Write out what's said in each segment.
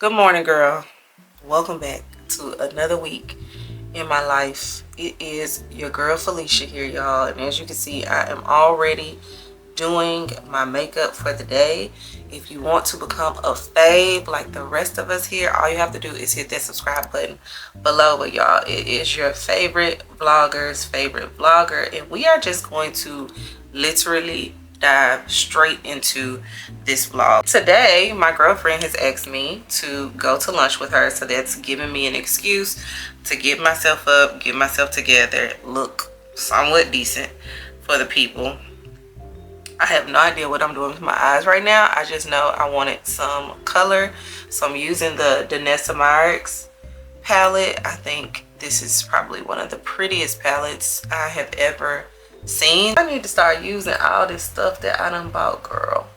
Good morning, girl. Welcome back to another week in my life. It is your girl Felicia here, y'all. And as you can see, I am already doing my makeup for the day. If you want to become a fave like the rest of us here, all you have to do is hit that subscribe button below. But y'all, it is your favorite vlogger's favorite vlogger. And we are just going to literally dive straight into this vlog. Today, my girlfriend has asked me to go to lunch with her, so that's giving me an excuse to get myself up, get myself together, look somewhat decent for the people. I have no idea what I'm doing with my eyes right now. I just know I wanted some color, so I'm using the Decompressing palette. I think this is probably one of the prettiest palettes I have ever seen. I need to start using all this stuff that I done bought, girl.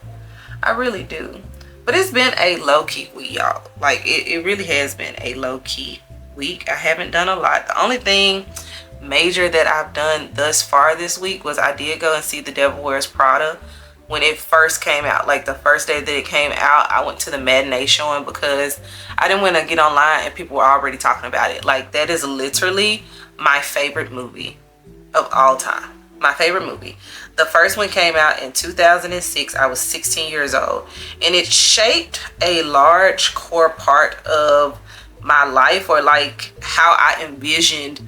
I really do. But it's been a low-key week, y'all. Like, it really has been a low-key week. I haven't done a lot. The only thing major that I've done thus far this week was I did go and see The Devil Wears Prada when it first came out. Like, the first day that it came out, I went to the matinee showing because I didn't want to get online and people were already talking about it. Like, that is literally my favorite movie of all time. My favorite movie. The first one came out in 2006. I was 16 years old, and it shaped a large core part of my life, or like how I envisioned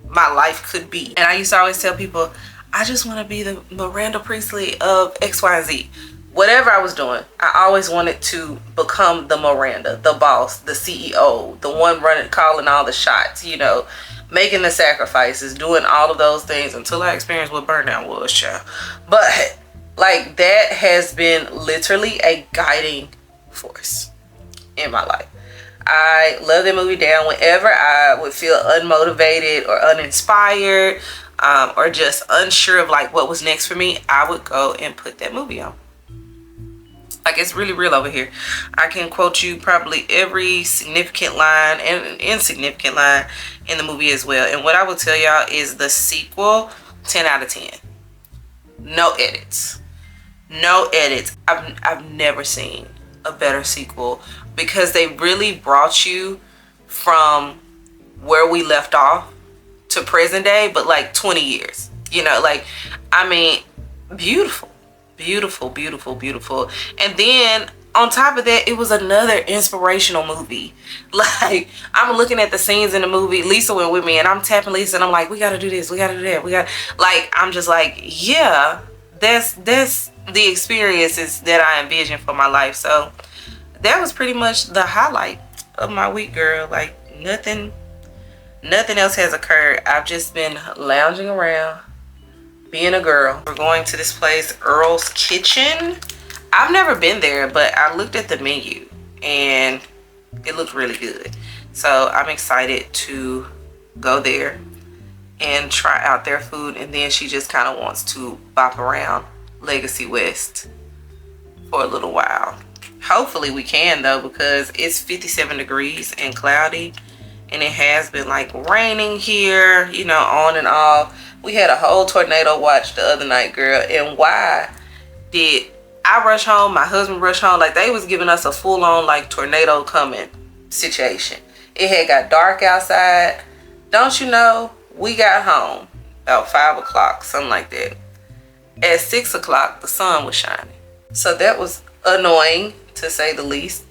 my life could be. And I used to always tell people, I just want to be the Miranda Priestley of XYZ. Whatever I was doing, I always wanted to become the Miranda, the boss, the CEO, the one running, calling all the shots, you know, making the sacrifices, doing all of those things until I experienced what burnout was, child. But like, that has been literally a guiding force in my life. I love that movie down. Whenever I would feel unmotivated or uninspired, or just unsure of like what was next for me, I would go and put that movie on. Like, it's really real over here. I can quote you probably every significant line and insignificant line in the movie as well. And what I will tell y'all is the sequel, 10 out of 10. No edits. No edits. I've never seen a better sequel, because they really brought you from where we left off to present day, but like 20 years. You know, like, I mean, beautiful. Beautiful, beautiful, beautiful. And then on top of that, it was another inspirational movie. Like, I'm looking at the scenes in the movie. Lisa went with me, and I'm tapping Lisa, and I'm like, we gotta do this, we gotta do that, we got, like, I'm just like, yeah, that's the experiences that I envision for my life. So that was pretty much the highlight of my week, girl. Like, nothing else has occurred. I've just been lounging around, being a girl. We're going to this place, Earl's Kitchen. I've never been there, but I looked at the menu and it looked really good. So I'm excited to go there and try out their food. And then she just kind of wants to bop around Legacy West for a little while. Hopefully we can, though, because it's 57 degrees and cloudy, and it has been like raining here, you know, on and off. We had a whole tornado watch the other night, girl. And why did I rush home? My husband rushed home. Like, they was giving us a full-on like tornado coming situation. It had got dark outside. Don't you know, we got home about 5 o'clock, something like that. At 6 o'clock, the sun was shining. So that was annoying, to say the least.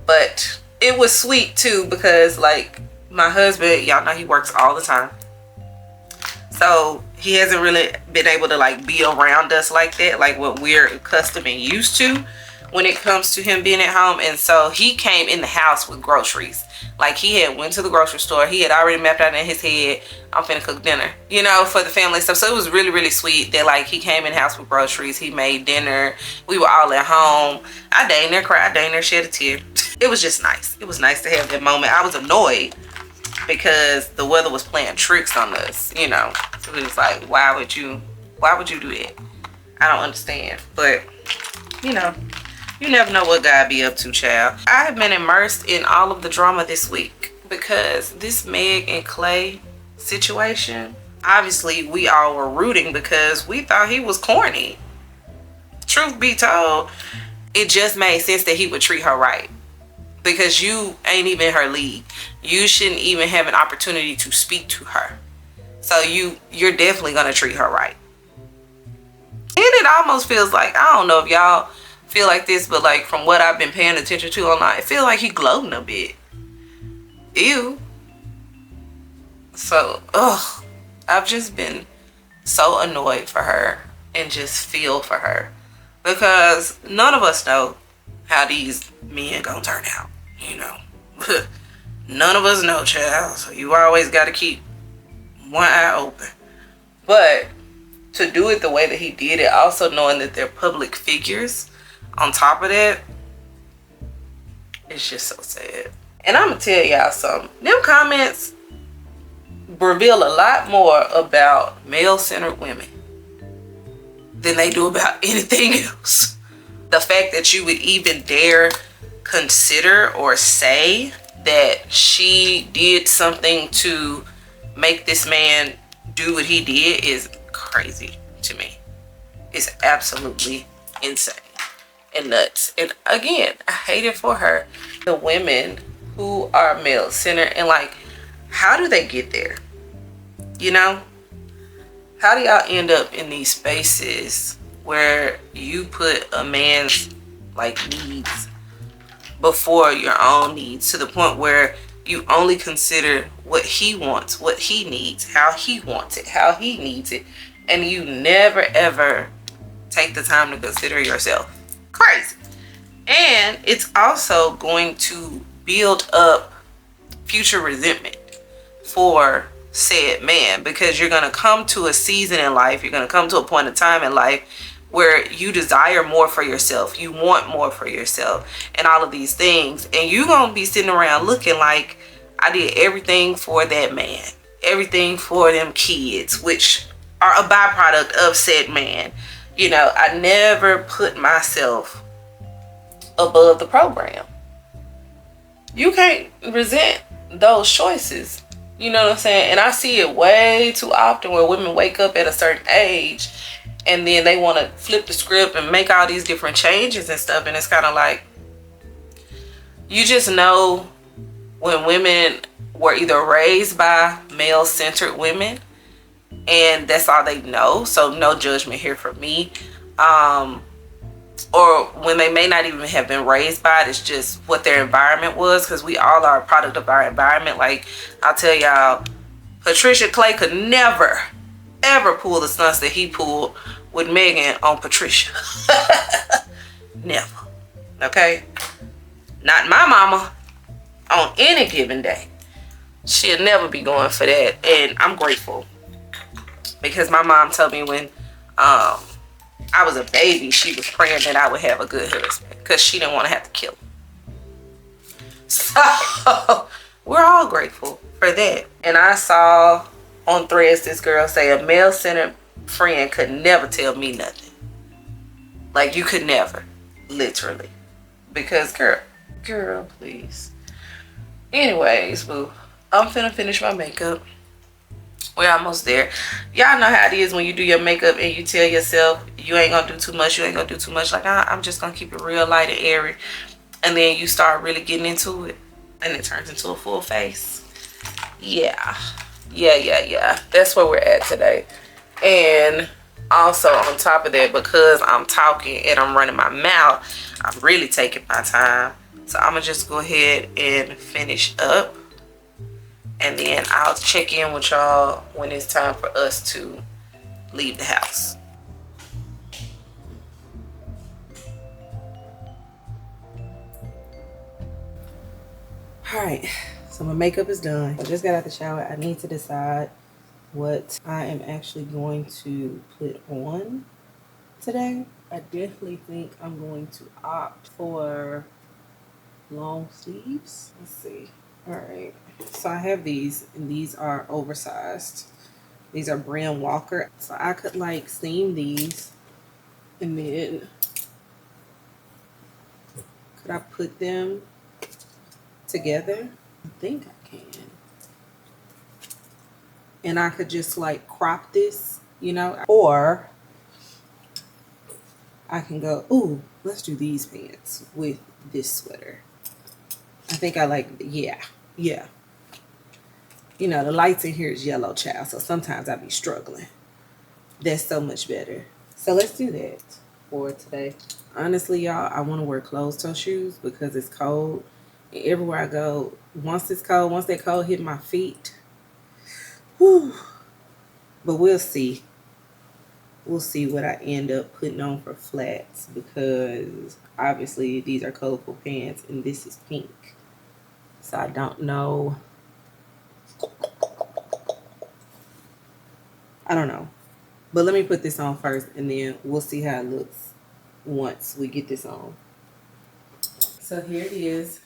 But it was sweet too, because like, my husband, y'all know he works all the time. So he hasn't really been able to like be around us like that, like what we're accustomed and used to when it comes to him being at home. And so he came in the house with groceries. Like, he had went to the grocery store. He had already mapped out in his head, I'm finna cook dinner, you know, for the family stuff. So it was really, really sweet that like he came in the house with groceries. He made dinner. We were all at home. I dang near cried, dang near shed a tear. It was just nice. It was nice to have that moment. I was annoyed because the weather was playing tricks on us, you know. So it was like, why would you do that? I don't understand. But, you know, you never know what God be up to, child. I have been immersed in all of the drama this week because this Meg and Klay situation, obviously we all were rooting because we thought he was corny. Truth be told, it just made sense that he would treat her right. because you ain't even her lead. You shouldn't even have an opportunity to speak to her. So you're definitely gonna treat her right. And it almost feels like, I don't know if y'all feel like this, but like from what I've been paying attention to online, it feels like he gloating a bit. Ew. So, ugh, I've just been so annoyed for her and just feel for her, because none of us know how these men gonna turn out, you know. None of us know, child. So you always got to keep one eye open. But to do it the way that he did it, also knowing that they're public figures on top of that, it's just so sad. And I'm gonna tell y'all something. Them comments reveal a lot more about male-centered women than they do about anything else. The fact that you would even dare consider or say that she did something to make this man do what he did is crazy to me. It's absolutely insane and nuts. And again, I hate it for her. The women who are male-centered, and like, how do they get there? You know? How do y'all end up in these spaces where you put a man's like needs before your own needs, to the point where you only consider what he wants, what he needs, how he wants it, how he needs it, and you never ever take the time to consider yourself? Crazy. And it's also going to build up future resentment for said man, because you're going to come to a season in life, you're going to come to a point in time in life where you desire more for yourself, you want more for yourself, and all of these things, and you're going to be sitting around looking like, I did everything for that man, everything for them kids, which are a byproduct of said man. You know, I never put myself above the program. You can't resent those choices. You know what I'm saying? And I see it way too often where women wake up at a certain age and then they want to flip the script and make all these different changes and stuff. And it's kind of like, you just know when women were either raised by male-centered women and that's all they know. So no judgment here from me. Or when they may not even have been raised by it, it's just what their environment was, because we all are a product of our environment. Like, I'll tell y'all, Patricia Klay could never ever pull the stunts that he pulled with Megan on Patricia. Never. Okay? Not my mama on any given day. She'll never be going for that. And I'm grateful, because my mom told me when I was a baby, she was praying that I would have a good husband, because she didn't want to have to kill him. So we're all grateful for that. And I saw on Threads this girl say a male-centered friend could never tell me nothing. Like, you could never, literally, because girl, please. Anyways, boo, I'm finna finish my makeup. We're almost there. Y'all know how it is when you do your makeup and you tell yourself you ain't gonna do too much, you ain't gonna do too much. Like, I'm just gonna keep it real light and airy. And then you start really getting into it and it turns into a full face. Yeah. That's where we're at today. And also on top of that, because I'm talking and I'm running my mouth, I'm really taking my time. So I'm gonna just go ahead and finish up. And then I'll check in with y'all when it's time for us to leave the house. All right, so my makeup is done. I just got out the shower. I need to decide what I am actually going to put on today. I definitely think I'm going to opt for long sleeves. Let's see. All right, so I have these, and these are oversized. These are Brand Walker. So I could like seam these, and then could I put them together? I think I can. And I could just like crop this, you know, or I can go, ooh, let's do these pants with this sweater. I think I like, yeah. You know, the lights in here is yellow, child, so sometimes I be struggling. That's so much better. So let's do that for today. Honestly, y'all, I want to wear closed-toe shoes because it's cold. And everywhere I go, once it's cold, once that cold hit my feet, whew. But we'll see. We'll see what I end up putting on for flats because obviously these are colorful pants and this is pink. So I don't know. I don't know. But let me put this on first and then we'll see how it looks once we get this on. So here it is,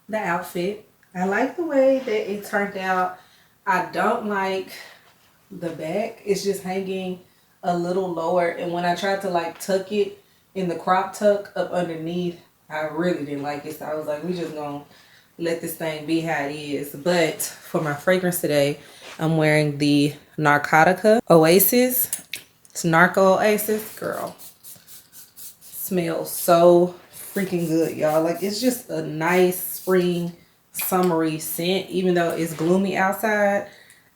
the outfit. I like the way that it turned out. I don't like the back. It's just hanging a little lower. And when I tried to like tuck it in the crop tuck up underneath, I really didn't like it. So I was like, we just gonna let this thing be how it is. But for my fragrance today, I'm wearing the Narcotica Oasis. It's Narco Oasis. Girl, smells so freaking good, y'all. Like, it's just a nice spring summery scent. Even though it's gloomy outside,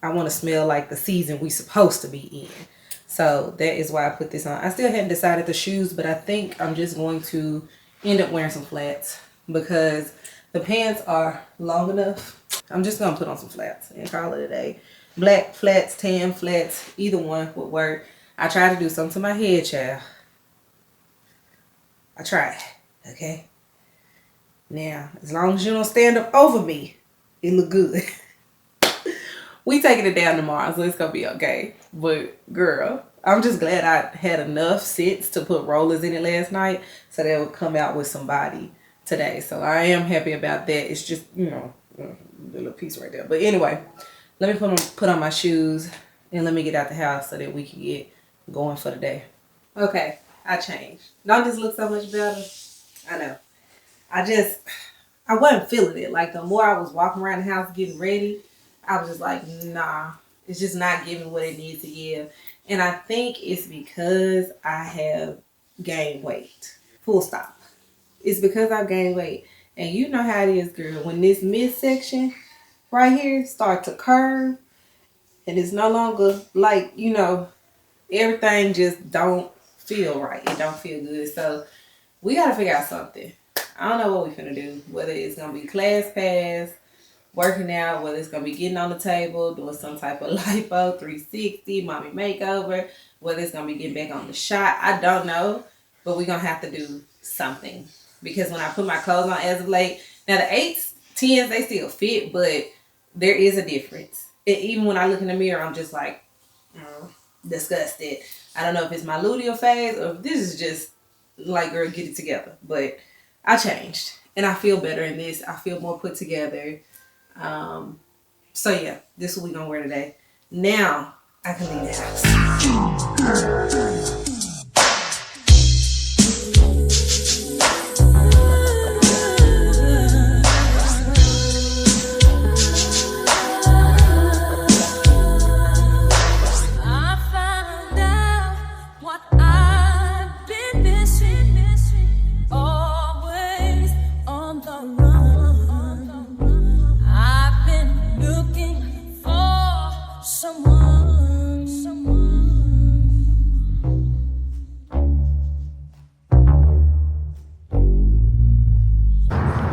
I want to smell like the season we supposed to be in. So that is why I put this on. I still hadn't decided the shoes, but I think I'm just going to end up wearing some flats because the pants are long enough. I'm just going to put on some flats and call it a day. Black flats, tan flats, either one would work. I tried to do something to my head, child. I tried, okay? Now, as long as you don't stand up over me, it look good. We taking it down tomorrow, so it's gonna be okay. But girl, I'm just glad I had enough sense to put rollers in it last night so that it would come out with some body today. So I am happy about that. It's just, you know, the little piece right there. But anyway, let me put on my shoes and let me get out the house so that we can get going for the day. Okay, I changed. Don't this look so much better? I know. I wasn't feeling it. Like, the more I was walking around the house getting ready, I was just like, nah, it's just not giving what it needs to give. And I think it's because I have gained weight. Full stop. It's because I've gained weight. And you know how it is, girl. When this midsection right here starts to curve and it's no longer like, you know, everything just don't feel right. It don't feel good. So we got to figure out something. I don't know what we're finna do. Whether it's going to be class pass, working out, whether it's going to be getting on the table, doing some type of lipo, 360, mommy makeover, whether it's going to be getting back on the shot. I don't know, but we're going to have to do something. Because when I put my clothes on as of late, now the 8s, 10s, they still fit, but there is a difference. Even when I look in the mirror, I'm just like, disgusted. I don't know if it's my luteal phase or if this is just like, girl, get it together. But I changed and I feel better in this. I feel more put together. So yeah, this is what we're gonna wear today. Now I can leave the house.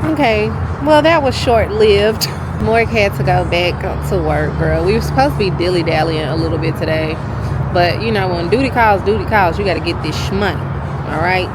Okay, well, that was short-lived. Morg had to go back to work, girl. We were supposed to be dilly-dallying a little bit today. But, you know, when duty calls, you got to get this money, all right?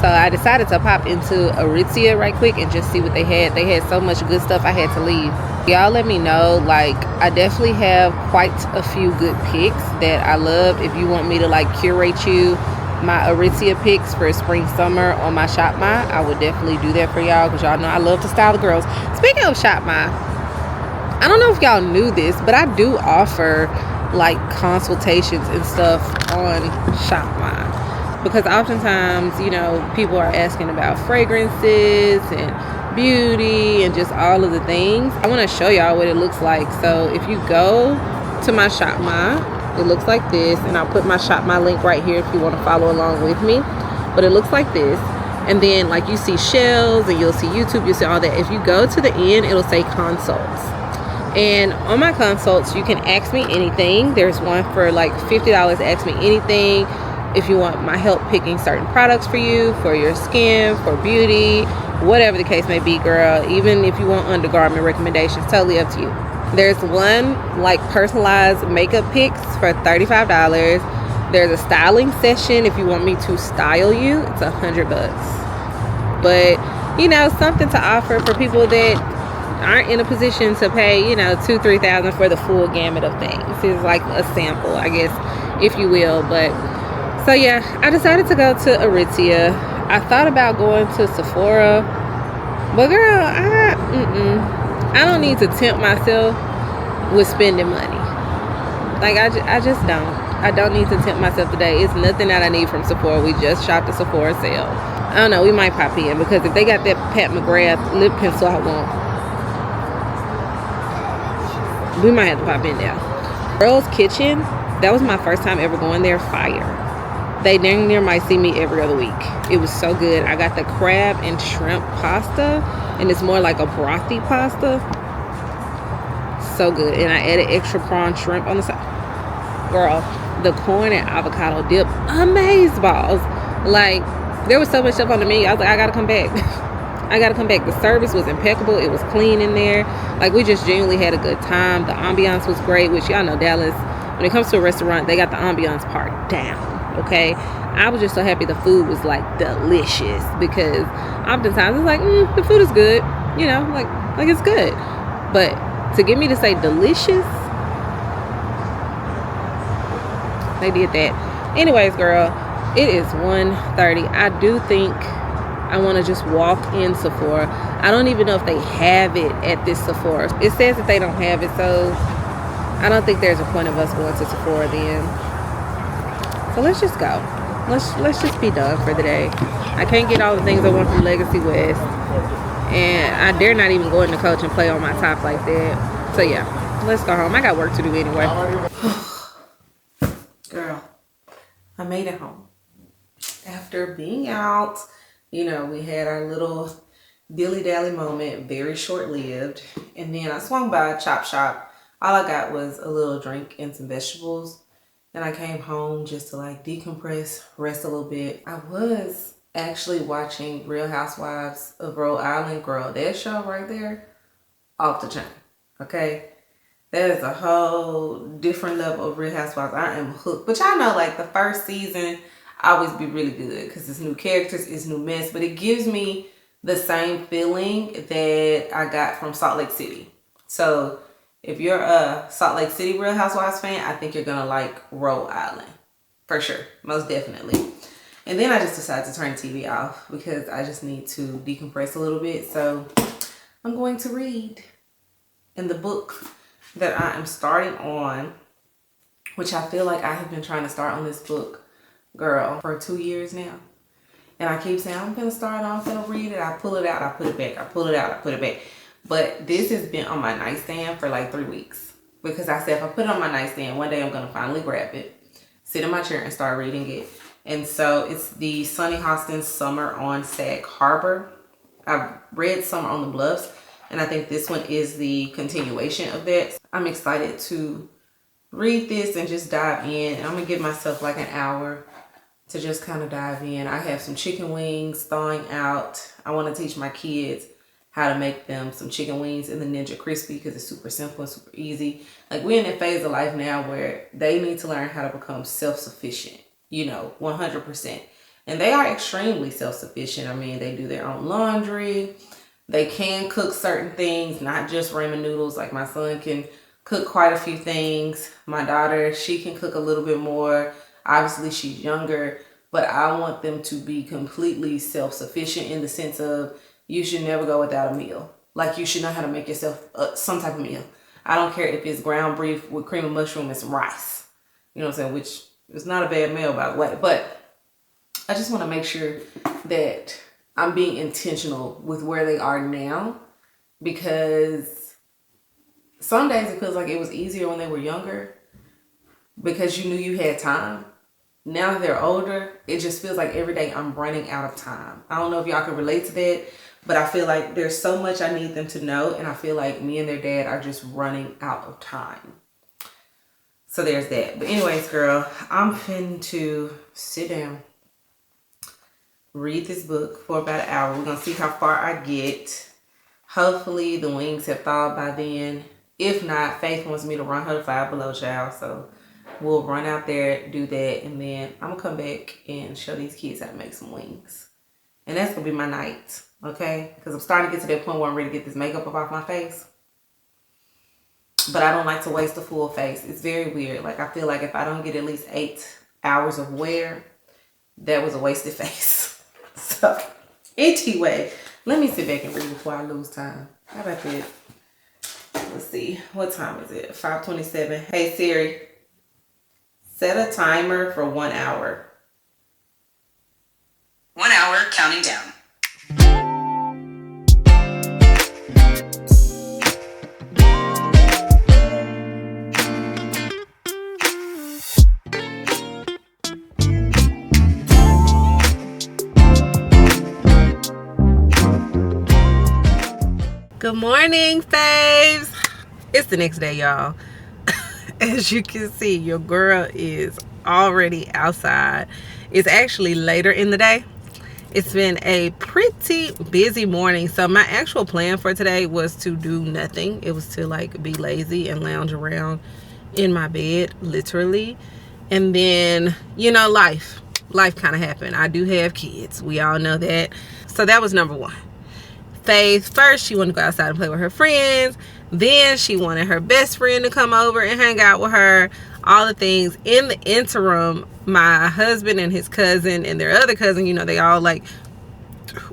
So I decided to pop into Aritzia right quick and just see what they had. They had so much good stuff I had to leave. Y'all let me know. Like, I definitely have quite a few good picks that I love. If you want me to, like, curate you my Aritzia picks for spring summer on my ShopMy, I would definitely do that for y'all because y'all know I love to style the girls. Speaking of ShopMy, I don't know if y'all knew this, but I do offer like consultations and stuff on ShopMy because oftentimes, you know, people are asking about fragrances and beauty and just all of the things. I want to show y'all what it looks like. So if you go to my ShopMy, it looks like this, and I'll put my ShopMy link right here if you want to follow along with me. But it looks like this. And then like you see shells and you'll see YouTube, you'll see all that. If you go to the end, it'll say consults. And on my consults, you can ask me anything. There's one for like $50, ask me anything. If you want my help picking certain products for you, for your skin, for beauty, whatever the case may be, girl. Even if you want undergarment recommendations, totally up to you. There's one like personalized makeup picks for $35. There's a styling session if you want me to style you. It's $100. But you know, something to offer for people that aren't in a position to pay, you know, $2,000-$3,000 for the full gamut of things. It's like a sample, I guess, if you will. But so yeah, I decided to go to Aritzia. I thought about going to Sephora, but girl, I don't need to tempt myself with spending money. Like I just don't. I don't need to tempt myself today. It's nothing that I need from Sephora. We just shopped the Sephora sale. I don't know. We might pop in because if they got that Pat McGrath lip pencil I want, we might have to pop in there. Earl's Kitchen, that was my first time ever going there. Fire. They dang near might see me every other week. It was so good. I got the crab and shrimp pasta, and it's more like a brothy pasta. So good. And I added extra prawn shrimp on the side. Girl, the corn and avocado dip, amazeballs. Like, there was so much stuff on the menu. I was like, I gotta come back. I gotta come back. The service was impeccable. It was clean in there. Like, we just genuinely had a good time. The ambiance was great, which y'all know Dallas, when it comes to a restaurant, they got the ambiance part down. Okay, I was just so happy the food was like delicious, because oftentimes it's like the food is good, you know, like it's good, but to get me to say delicious, they did that. Anyways, girl, it is 1:30. I do think I want to just walk in Sephora. I don't even know if they have it at this Sephora. It says that they don't have it, so I don't think there's a point of us going to Sephora then. So let's just go. Let's just be done for the day. I can't get all the things I want from Legacy West, and I dare not even go in the Coach and play on my top like that. So yeah, let's go home. I got work to do anyway. Girl, I made it home. After being out, you know, we had our little dilly-dally moment, very short-lived. And then I swung by Chop Shop. All I got was a little drink and some vegetables. And I came home just to like decompress, rest a little bit. I was actually watching Real Housewives of Rhode Island. Girl, that show right there, off the chain, okay? That is a whole different level of Real Housewives. I am hooked. But y'all know, like, the first season always be really good because it's new characters, it's new mess. But it gives me the same feeling that I got from Salt Lake City. So if you're a Salt Lake City Real Housewives fan, I think you're going to like Rhode Island. For sure. Most definitely. And then I just decided to turn the TV off because I just need to decompress a little bit. So I'm going to read in the book that I am starting on, which I feel like I have been trying to start on this book, girl, for 2 years now. And I keep saying, I'm going to start off and read it. I pull it out, I put it back. I pull it out, I put it back. But this has been on my nightstand for like 3 weeks. Because I said if I put it on my nightstand, one day I'm going to finally grab it, sit in my chair and start reading it. And so it's the Sunny Hostin Summer on Sag Harbor. I've read Summer on the Bluffs, and I think this one is the continuation of that. I'm excited to read this and just dive in. And I'm going to give myself like an hour to just kind of dive in. I have some chicken wings thawing out. I want to teach my kids how to make them some chicken wings in the Ninja Crispy because it's super simple and super easy. Like, we're in that phase of life now where they need to learn how to become self-sufficient, you know, 100%. And they are extremely self-sufficient. I mean, they do their own laundry. They can cook certain things, not just ramen noodles. Like, my son can cook quite a few things. My daughter, she can cook a little bit more. Obviously, she's younger, but I want them to be completely self-sufficient in the sense of, you should never go without a meal. Like, you should know how to make yourself some type of meal. I don't care if it's ground beef with cream of mushroom and some rice. You know what I'm saying? Which is not a bad meal, by the way. But I just want to make sure that I'm being intentional with where they are now. Because some days it feels like it was easier when they were younger because you knew you had time. now that they're older, it just feels like every day I'm running out of time. I don't know if y'all can relate to that, but I feel like there's so much I need them to know, and I feel like me and their dad are just running out of time. So there's that. But anyways, girl, I'm finna to sit down, read this book for about an hour. We're gonna see how far I get. Hopefully the wings have thawed by then. If not, Faith wants me to run her to Five Below, child. So we'll run out there, do that, and then I'm gonna come back and show these kids how to make some wings. And that's gonna be my night, okay? Because I'm starting to get to that point where I'm ready to get this makeup up off my face. But I don't like to waste a full face. It's very weird. Like, I feel like if I don't get at least 8 hours of wear, that was a wasted face. So, anyway, let me sit back and read before I lose time. How about that? Let's see. What time is it? 5:27. Hey, Siri. Set a timer for 1 hour. 1 hour counting down. Good morning, faves. It's the next day, y'all. As you can see, your girl is already outside. It's actually later in the day. It's been a pretty busy morning. So my actual plan for today was to do nothing. It was to like be lazy and lounge around in my bed, literally. And then, you know, life kind of happened. I do have kids. We all know that. So that was number one. Faith, first she wanted to go outside and play with her friends. Then she wanted her best friend to come over and hang out with her. All the things. In the interim, my husband and his cousin and their other cousin, you know, they all like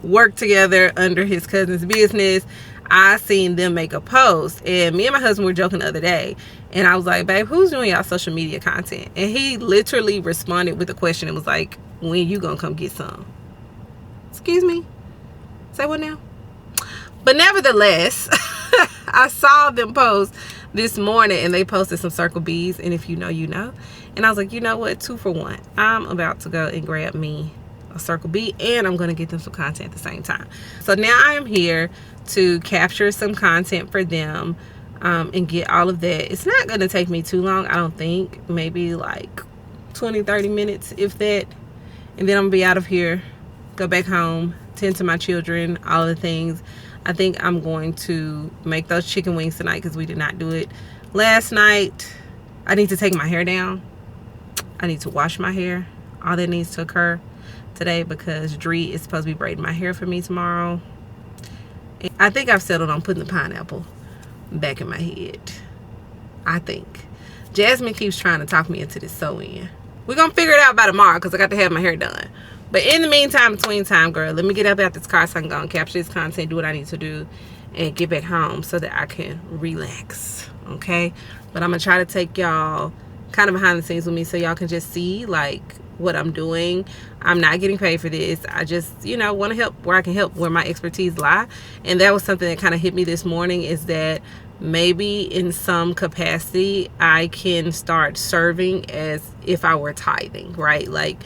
work together under his cousin's business. I seen them make a post, and me and my husband were joking the other day, and I was like, babe, who's doing y'all social media content? And he literally responded with a question. It was like, when you gonna come get some? Excuse me? Say what now? But nevertheless, I saw them post this morning, and they posted some circle bees, and if you know, you know. And I was like, you know what, 2 for 1. I'm about to go and grab me a circle bee, and I'm going to get them some content at the same time. So now I am here to capture some content for them, and get all of that. It's not going to take me too long, I don't think. Maybe like 20-30 minutes, if that. And then I'm going to be out of here, go back home, tend to my children, all of the things. I think I'm going to make those chicken wings tonight because we did not do it last night. I need to take my hair down. I need to wash my hair. All that needs to occur today because Dree is supposed to be braiding my hair for me tomorrow. And I think I've settled on putting the pineapple back in my head. I think. Jasmine keeps trying to talk me into this sew-in. We're going to figure it out by tomorrow because I got to have my hair done. But in the meantime, between time, girl, let me get up out this car so I can go and capture this content, do what I need to do, and get back home so that I can relax, okay? But I'm going to try to take y'all kind of behind the scenes with me so y'all can just see, like, what I'm doing. I'm not getting paid for this. I just, you know, want to help where I can help, where my expertise lie. And that was something that kind of hit me this morning, is that maybe in some capacity I can start serving as if I were tithing, right? Like,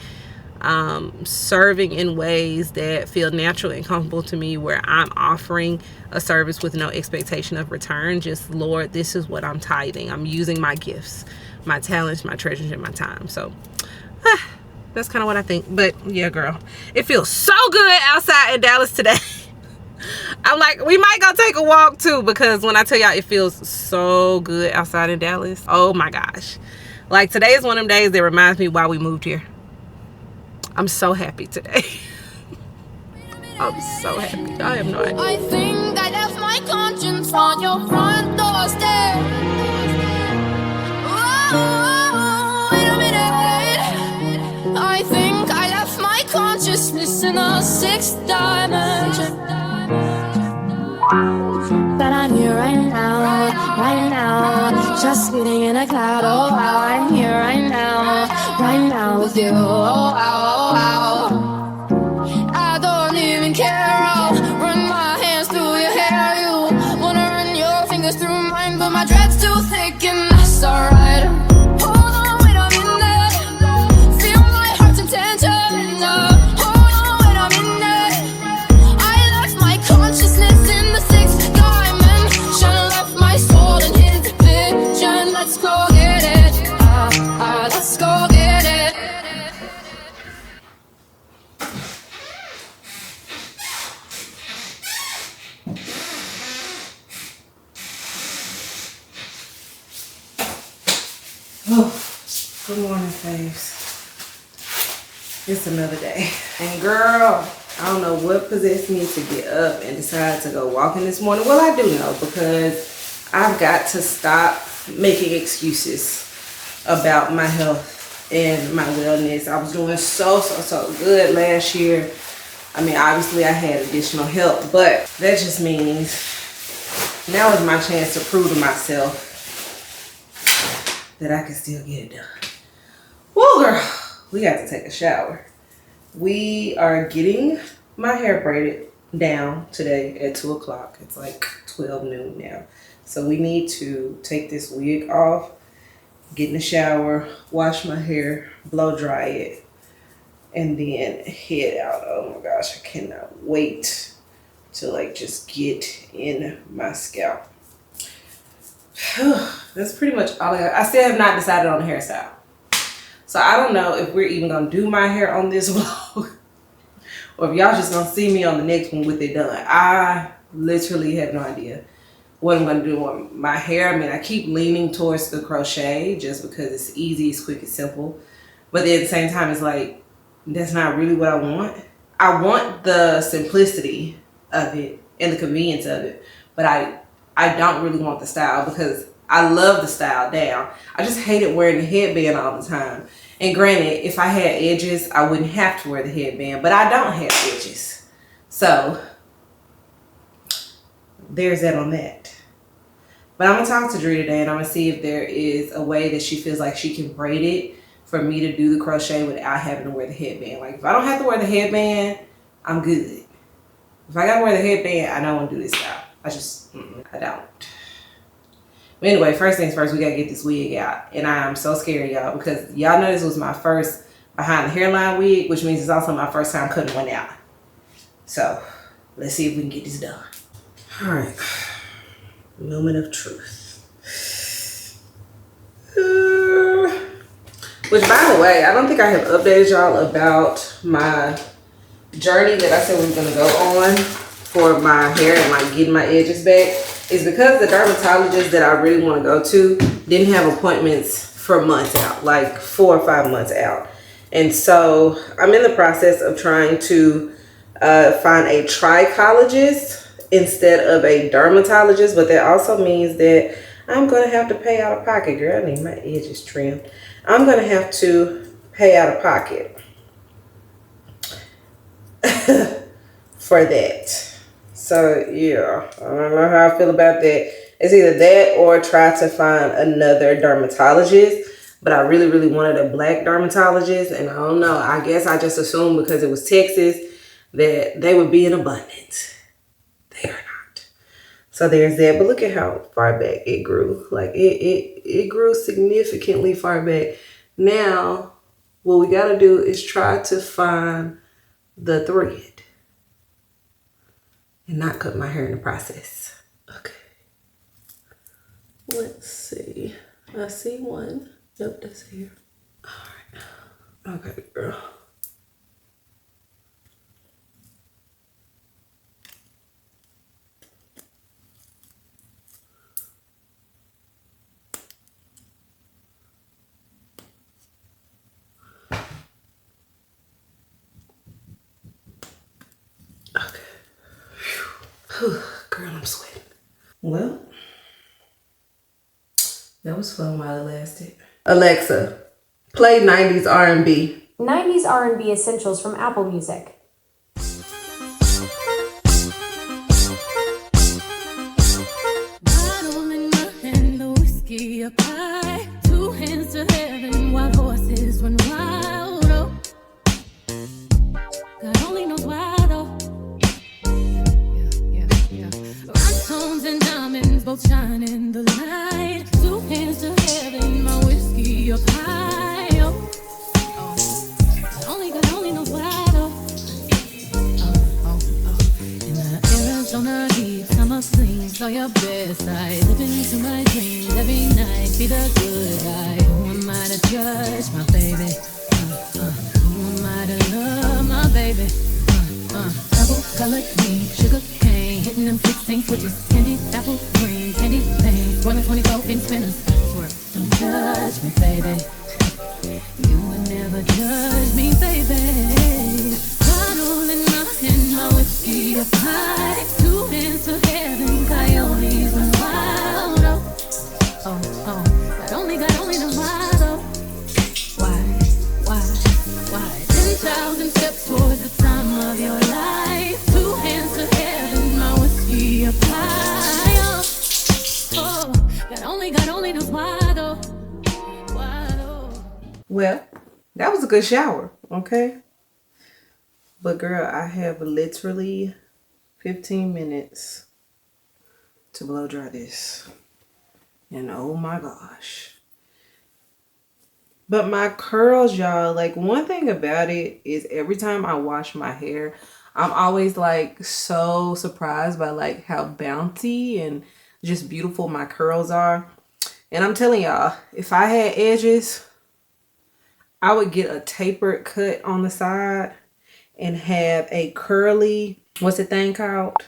serving in ways that feel natural and comfortable to me, where I'm offering a service with no expectation of return. Just, Lord, this is what I'm tithing. I'm using my gifts, my talents, my treasures, and my time. So that's kind of what I think. But yeah, girl, it feels so good outside in Dallas today. I'm like, we might go take a walk too, because when I tell y'all it feels so good outside in Dallas, oh my gosh. Like, today is one of them days that reminds me why we moved here. I'm so happy today. I'm so happy. I have no idea. I think I left my conscience on your front doorstep. Oh, wait a minute. I think I left my consciousness in a 6th dimension. But I'm here right now, just sitting in a cloud. Oh wow, I'm here right now with you. Oh wow, I don't even care. I'll run my hands through your hair. You wanna run your fingers through mine, but my dread's too thick and that's alright. Hold on, wait a minute. Feel my faves. It's another day. And girl, I don't know what possessed me to get up and decide to go walking this morning. Well, I do know, because I've got to stop making excuses about my health and my wellness. I was doing so good last year. I mean, obviously I had additional help, but that just means now is my chance to prove to myself that I can still get it done. Woo, girl, we got to take a shower. We are getting my hair braided down today at 2 o'clock. It's like 12 noon now. So we need to take this wig off, get in the shower, wash my hair, blow dry it, and then head out. Oh my gosh, I cannot wait to like just get in my scalp. That's pretty much all I got. I still have not decided on the hairstyle. So I don't know if we're even gonna do my hair on this vlog or if y'all just gonna see me on the next one with it done. I literally have no idea what I'm gonna do with my hair. I mean, I keep leaning towards the crochet just because it's easy, it's quick, it's simple. But then at the same time, it's like, that's not really what I want. I want the simplicity of it and the convenience of it, but I don't really want the style, because I love the style down. I just hated wearing the headband all the time. And granted, if I had edges, I wouldn't have to wear the headband, but I don't have edges. So there's that on that. But I'm gonna talk to Dre today and I'm gonna see if there is a way that she feels like she can braid it for me to do the crochet without having to wear the headband. Like, if I don't have to wear the headband, I'm good. If I gotta wear the headband, I don't want to do this style. I don't. But anyway, first things first, we gotta get this wig out. And I'm so scared, y'all, because y'all know this was my first behind the hairline wig, which means it's also my first time cutting one out. So let's see if we can get this done. All right, moment of truth. Which, by the way, I don't think I have updated y'all about my journey that I said we were gonna go on for my hair and like getting my edges back. Is because the dermatologist that I really want to go to didn't have appointments for months out, like 4 or 5 months out. And so I'm in the process of trying to find a trichologist instead of a dermatologist, but that also means that I'm going to have to pay out of pocket. Girl, I need my edges trimmed. I'm going to have to pay out of pocket for that. So yeah, I don't know how I feel about that. It's either that or try to find another dermatologist. But I really, really wanted a black dermatologist. And I don't know, I guess I just assumed because it was Texas that they would be in abundance. They are not. So there's that. But look at how far back it grew. Like it grew significantly far back. Now, what we got to do is try to find the thread and not cut my hair in the process. Okay. Let's see. I see one. Nope, that's here. All right. Okay, girl. Okay. Whew. Girl, I'm sweating. Well, that was fun while it lasted. Alexa, play 90s R&B. 90s R&B essentials from Apple Music. Bottle in my hand, the whiskey up high. 2 hands to heaven while horses run wild. Oh, God only knows why though. Yeah. Rhinestones and diamonds both shine in the light. 2 hands to heaven, my whiskey up high. Oh, God only knows why though. In the Arizona heat, summer flings, all your best side. Living to my dreams every night, be the good guy. Who am I to judge my baby? Who am I to love my baby? Double colored green, sugar cane, hitting them 16 switches, candy, apple, green, candy, paint, 124 pin spinners. Don't judge me, baby. You never judge me, baby. Bottle in my hand, my whiskey up high. Two hands to heaven, coyotes run wild. Got only the wild. Why? 10,000 steps towards the time of your life. Two hands to heaven, my whiskey up high. Got only the wild. Well, that was a good shower, okay? But girl, I have literally 15 minutes to blow dry this. And oh my gosh. But my curls, y'all, like one thing about it is every time I wash my hair, I'm always like so surprised by like how bouncy and just beautiful my curls are. And I'm telling y'all, if I had edges, I would get a tapered cut on the side and have a curly, what's the thing called?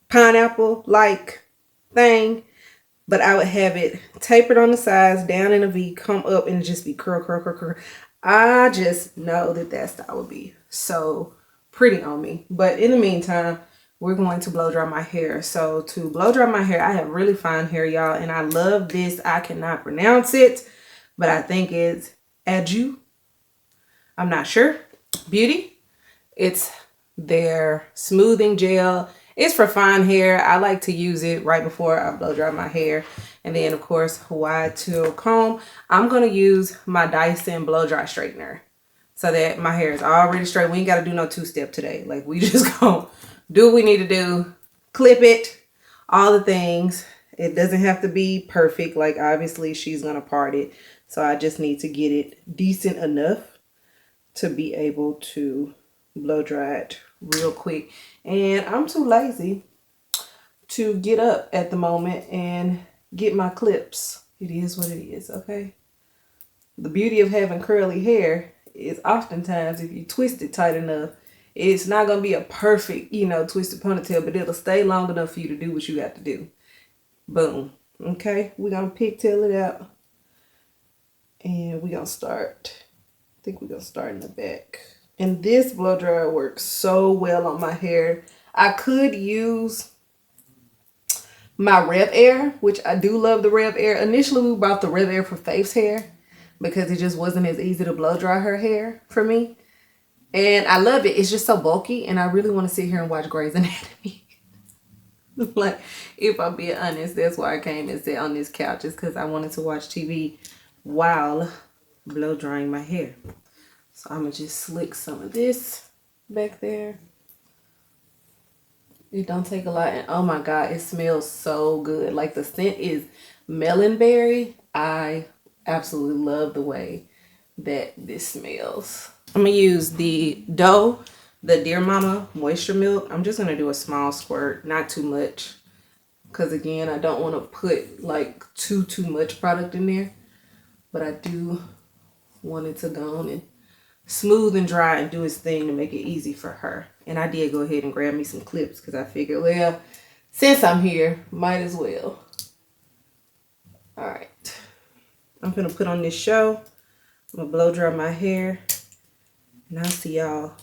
Pineapple like thing. But I would have it tapered on the sides, down in a V, come up and just be curl. I just know that style would be so pretty on me. But in the meantime, we're going to blow dry my hair. So to blow dry my hair, I have really fine hair, y'all. And I love this. I cannot pronounce it, but I think it's Aju. I'm not sure. Beauty. It's their smoothing gel. It's for fine hair. I like to use it right before I blow dry my hair. And then, of course, wide till comb. I'm going to use my Dyson blow dry straightener so that my hair is already straight. We ain't got to do no two-step today. Like, we just going to do what we need to do. Clip it. All the things. It doesn't have to be perfect. Like, obviously, she's going to part it. So I just need to get it decent enough to be able to blow dry it real quick. And I'm too lazy to get up at the moment and get my clips. It is what it is, okay? The beauty of having curly hair is oftentimes if you twist it tight enough, it's not going to be a perfect, twisted ponytail, but it'll stay long enough for you to do what you got to do. Boom. Okay? We're going to pigtail it out. And we're going to start. I think we're going to start in the back. And this blow dryer works so well on my hair. I could use my Rev Air, which I do love the Rev Air. Initially, we bought the Rev Air for Faith's hair because it just wasn't as easy to blow dry her hair for me. And I love it. It's just so bulky. And I really want to sit here and watch Grey's Anatomy. Like, if I'm being honest, that's why I came and sat on this couch. Is because I wanted to watch TV while blow drying my hair. So I'm going to just slick some of this back there. It don't take a lot. And oh my God, it smells so good. Like the scent is melonberry. I absolutely love the way that this smells. I'm going to use the Doe, the Dear Mama Moisture Milk. I'm just going to do a small squirt, not too much. Because again, I don't want to put like too much product in there. But I do want it to go on and smooth and dry and do its thing to make it easy for her. And I did go ahead and grab me some clips because I figured, well, since I'm here, might as well. All right. I'm going to put on this show. I'm going to blow dry my hair. And I'll see y'all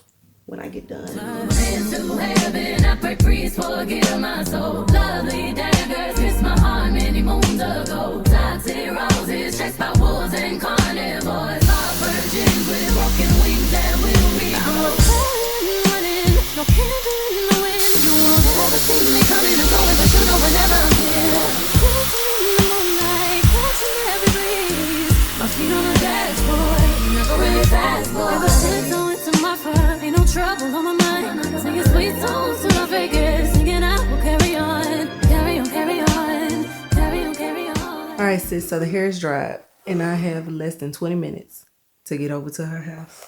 when I get done. Hands to heaven, I pray please forgive my soul. Lovely daggers, kiss my heart many moons ago. Toxic roses, chased by wolves and carnivores. Our virgins with broken wings that will regrow. Running, no candle in the wind. You won't ever see me coming and going, but you know whenever I'm here. Dancing in the moonlight, catching every breeze. My feet on the dashboard, never really fast boy. Ever since I went to my first, ain't no trouble on my mind. Singing sweet songs to my fingers, singing I will carry on, carry on, carry on, carry on, carry on. All right, sis, so the hair is dried. And I have less than 20 minutes to get over to her house.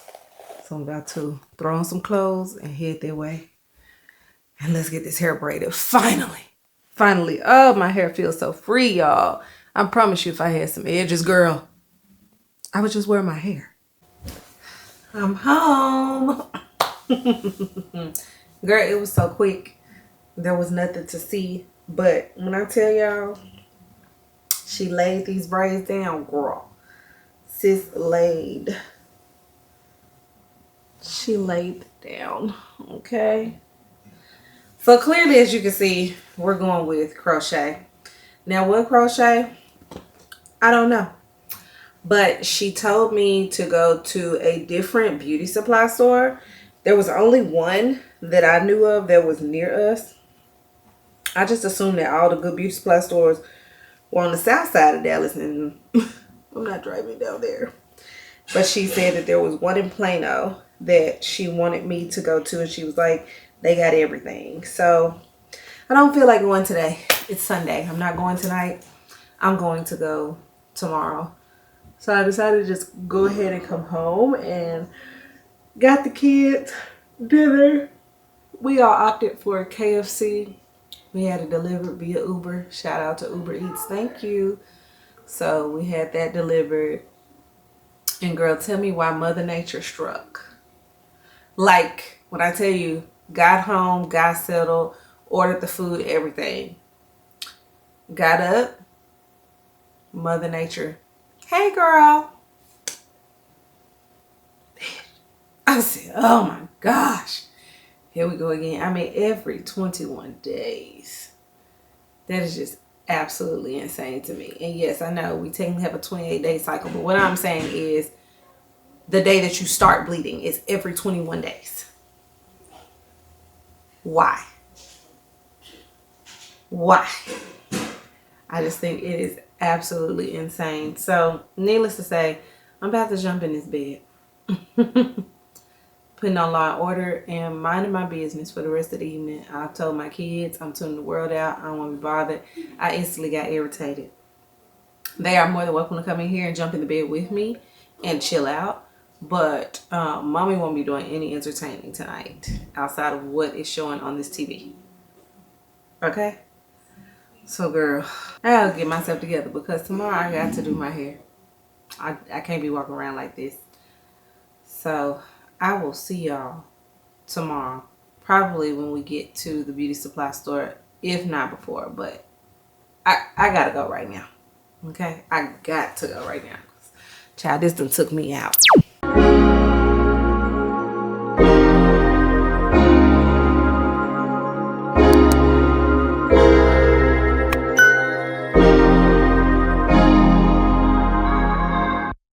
So I'm about to throw on some clothes and head their way. And let's get this hair braided. Finally. Oh, my hair feels so free, y'all. I promise you, if I had some edges, girl, I would just wear my hair. I'm home. Girl, it was so quick. There was nothing to see. But when I tell y'all, she laid these braids down, girl. sis laid. She laid down. Okay. So clearly, as you can see, we're going with crochet. Now, what crochet? I don't know. But she told me to go to a different beauty supply store. There was only one that I knew of that was near us. I just assumed that all the good beauty supply stores were on the south side of Dallas, and I'm not driving down there. But she said that there was one in Plano that she wanted me to go to, and she was like, they got everything. So I don't feel like going today. It's Sunday. I'm not going tonight. I'm going to go tomorrow. So I decided to just go ahead and come home and got the kids dinner. We all opted for KFC. We had it delivered via Uber. Shout out to Uber Eats. Thank you. So we had that delivered. And girl, tell me why Mother Nature struck. Like, when I tell you, got home, got settled, ordered the food, everything. Got up, Mother Nature, hey girl. I said, oh my gosh. Here we go again. I mean, every 21 days. That is just absolutely insane to me. And yes, I know we technically have a 28-day cycle, but what I'm saying is the day that you start bleeding is every 21 days. Why? Why? I just think it is absolutely insane. So, needless to say, I'm about to jump in this bed. Putting on Law and Order and minding my business for the rest of the evening. I've told my kids I'm tuning the world out. I don't want to be bothered. I instantly got irritated. They are more than welcome to come in here and jump in the bed with me and chill out. But mommy won't be doing any entertaining tonight outside of what is showing on this TV. Okay? So girl, I gotta get myself together because tomorrow I got to do my hair. I can't be walking around like this. So I will see y'all tomorrow. Probably when we get to the beauty supply store, if not before. But I gotta go right now. Okay? I got to go right now. Child, this done took me out.